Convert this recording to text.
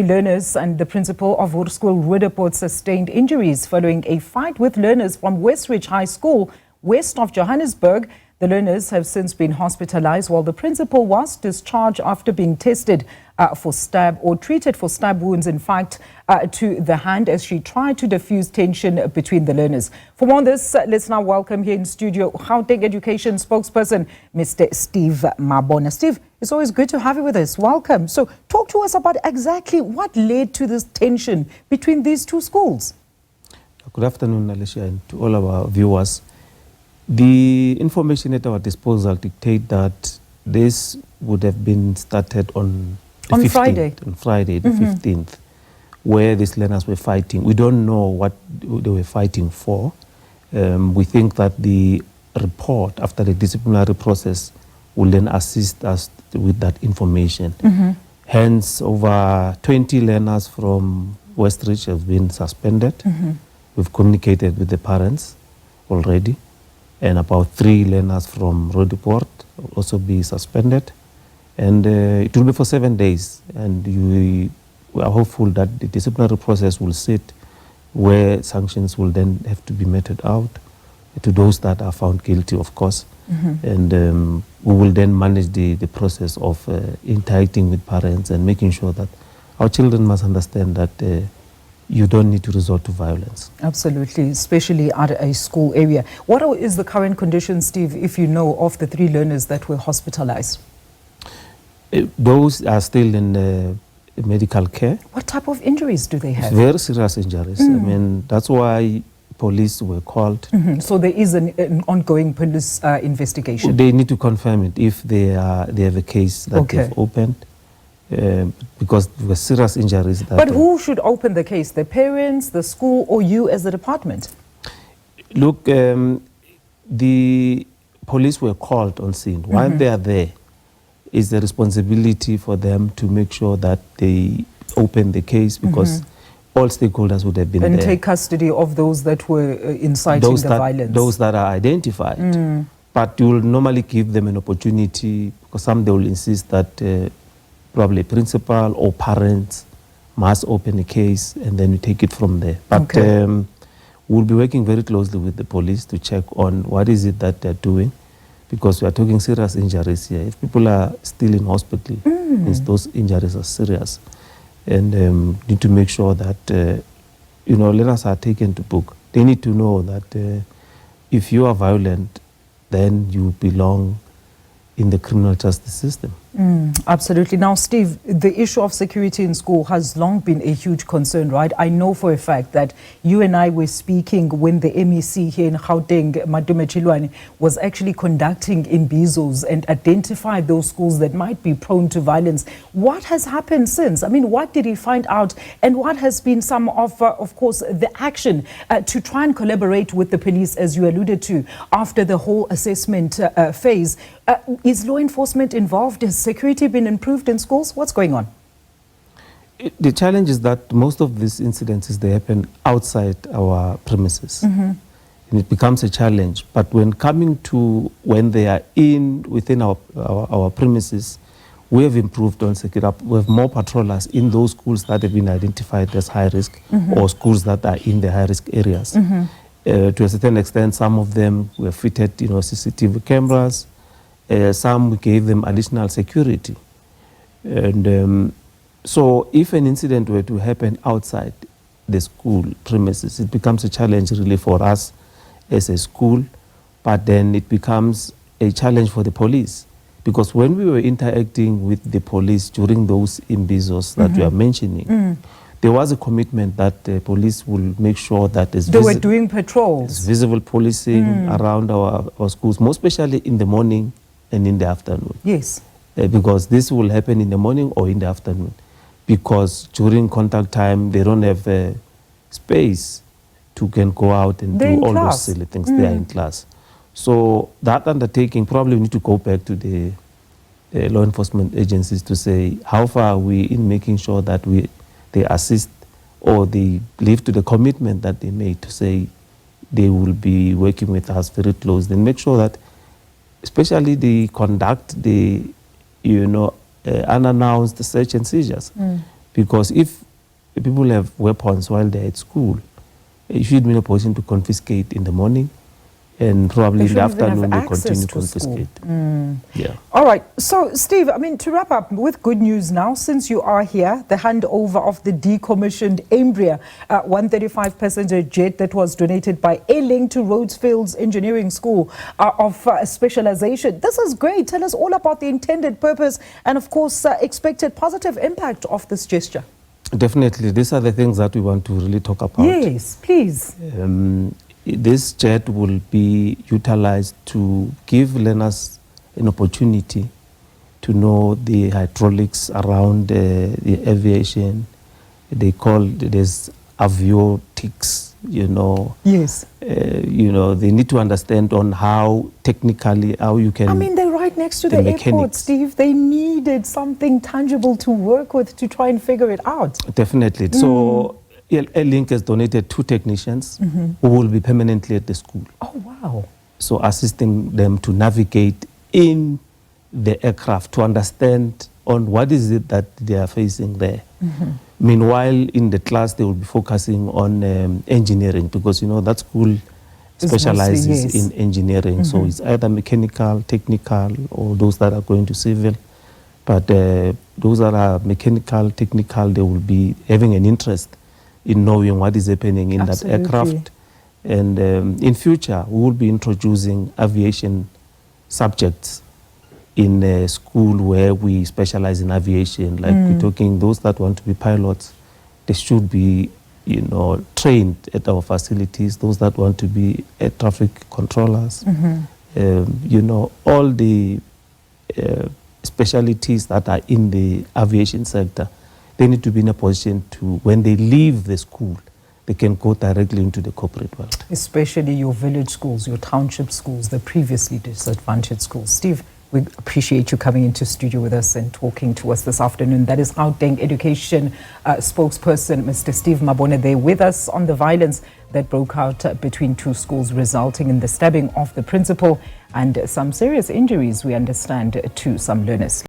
learners and the principal of Hoerskool Roodepoort sustained injuries following a fight with learners from Westridge High School, west of Johannesburg. The learners have since been hospitalized, while the principal was discharged after being tested treated for stab wounds, in fact, to the hand as she tried to diffuse tension between the learners. For more on this, let's now welcome here in studio Gauteng Education spokesperson, Mr. Steve Mabona. Steve, it's always good to have you with us. Welcome. So talk to us about exactly what led to this tension between these two schools. Good afternoon, Alicia, and to all of our viewers. The information at our disposal dictate that this would have been started on Friday, the 15th, where these learners were fighting. We don't know what they were fighting for. We think that the report after the disciplinary process will then assist us with that information. Hence, over 20 learners from Westridge have been suspended. We've communicated with the parents already. And about 3 learners from Roodepoort will also be suspended. And it will be for 7 days. And we are hopeful that the disciplinary process will sit where sanctions will then have to be meted out to those that are found guilty, of course. And we will then manage the process of interacting with parents and making sure that our children must understand that you don't need to resort to violence. Absolutely, especially at a school area. What is the current condition, Steve, if you know, of the 3 learners that were hospitalized? Those are still in medical care. What type of injuries do they have? Very serious injuries. I mean, that's why police were called. So there is an ongoing police investigation? They need to confirm it if they have a case that they've opened. Because there were serious injuries. But who should open the case? The parents, the school, or you as the department? Look, the police were called on scene. While they are there, it's the responsibility for them to make sure that they open the case, because all stakeholders would have been there. And take custody of those that were inciting the violence. Those that are identified. But you will normally give them an opportunity, because some they will insist that probably principal or parents must open a case, and then we take it from there. But we'll be working very closely with the police to check on what is it that they're doing, because we are talking serious injuries here. If people are still in hospital, means those injuries are serious. And need to make sure that, learners are taken to book. They need to know that if you are violent, then you belong in the criminal justice system. Absolutely. Now, Steve, the issue of security in school has long been a huge concern, right? I know for a fact that you and I were speaking when the MEC here in Gauteng, Madume, was actually conducting imbizos and identified those schools that might be prone to violence. What has happened since? I mean, what did he find out? And what has been some of course, the action to try and collaborate with the police, as you alluded to, after the whole assessment phase? Is law enforcement involved? Has security been improved in schools? What's going on? The challenge is that most of these incidences, they happen outside our premises. And it becomes a challenge. But when coming to when they are within our premises, we have improved on security. We have more patrollers in those schools that have been identified as high risk, or schools that are in the high risk areas. To a certain extent, some of them were fitted, CCTV cameras. Some we gave them additional security. And so if an incident were to happen outside the school premises, it becomes a challenge really for us as a school, but then it becomes a challenge for the police. Because when we were interacting with the police during those imbizos that we are mentioning, there was a commitment that the police will make sure that they were doing patrols. Visible policing around our schools, most especially in the morning and in the afternoon. Yes. Because this will happen in the morning or in the afternoon. Because during contact time, they don't have space to can go out and do all those silly things. They are in class. So that undertaking, probably we need to go back to the law enforcement agencies to say, how far are we in making sure that they assist, or they live to the commitment that they made to say they will be working with us very closely and make sure that especially the unannounced search and seizures, Because if people have weapons while they're at school, you should be in a position to confiscate in the morning, and probably in the afternoon they continue to confiscate. Yeah. All right. So, Steve, I mean, to wrap up with good news now, since you are here, the handover of the decommissioned Embraer 135 passenger jet that was donated by A-Link to Rhodes Engineering School of Specialization. This is great. Tell us all about the intended purpose and, of course, expected positive impact of this gesture. Definitely. These are the things that we want to really talk about. Yes, please. This jet will be utilized to give learners an opportunity to know the hydraulics around the aviation. They call this avionics, you know. Yes. You know, they need to understand on how technically, how you can... I mean, they're right next to the airport, Steve. They needed something tangible to work with to try and figure it out. Definitely. So, A-Link has donated 2 technicians who will be permanently at the school. Oh, wow. So assisting them to navigate in the aircraft to understand on what is it that they are facing there. Meanwhile, in the class, they will be focusing on engineering, because, you know, that school specializes in engineering. So it's either mechanical, technical, or those that are going to civil. But those that are mechanical, technical, they will be having an interest in knowing what is happening in that aircraft. And in future, we will be introducing aviation subjects in a school where we specialize in aviation. Like we're talking, those that want to be pilots, they should be, you know, trained at our facilities. Those that want to be air traffic controllers, you know, all the specialties that are in the aviation sector, they need to be in a position to, when they leave the school, they can go directly into the corporate world. Especially your village schools, your township schools, the previously disadvantaged schools. Steve, we appreciate you coming into studio with us and talking to us this afternoon. That is Gauteng Education spokesperson, Mr. Steve Mabona, there with us on the violence that broke out between 2 schools, resulting in the stabbing of the principal and some serious injuries, we understand, to some learners.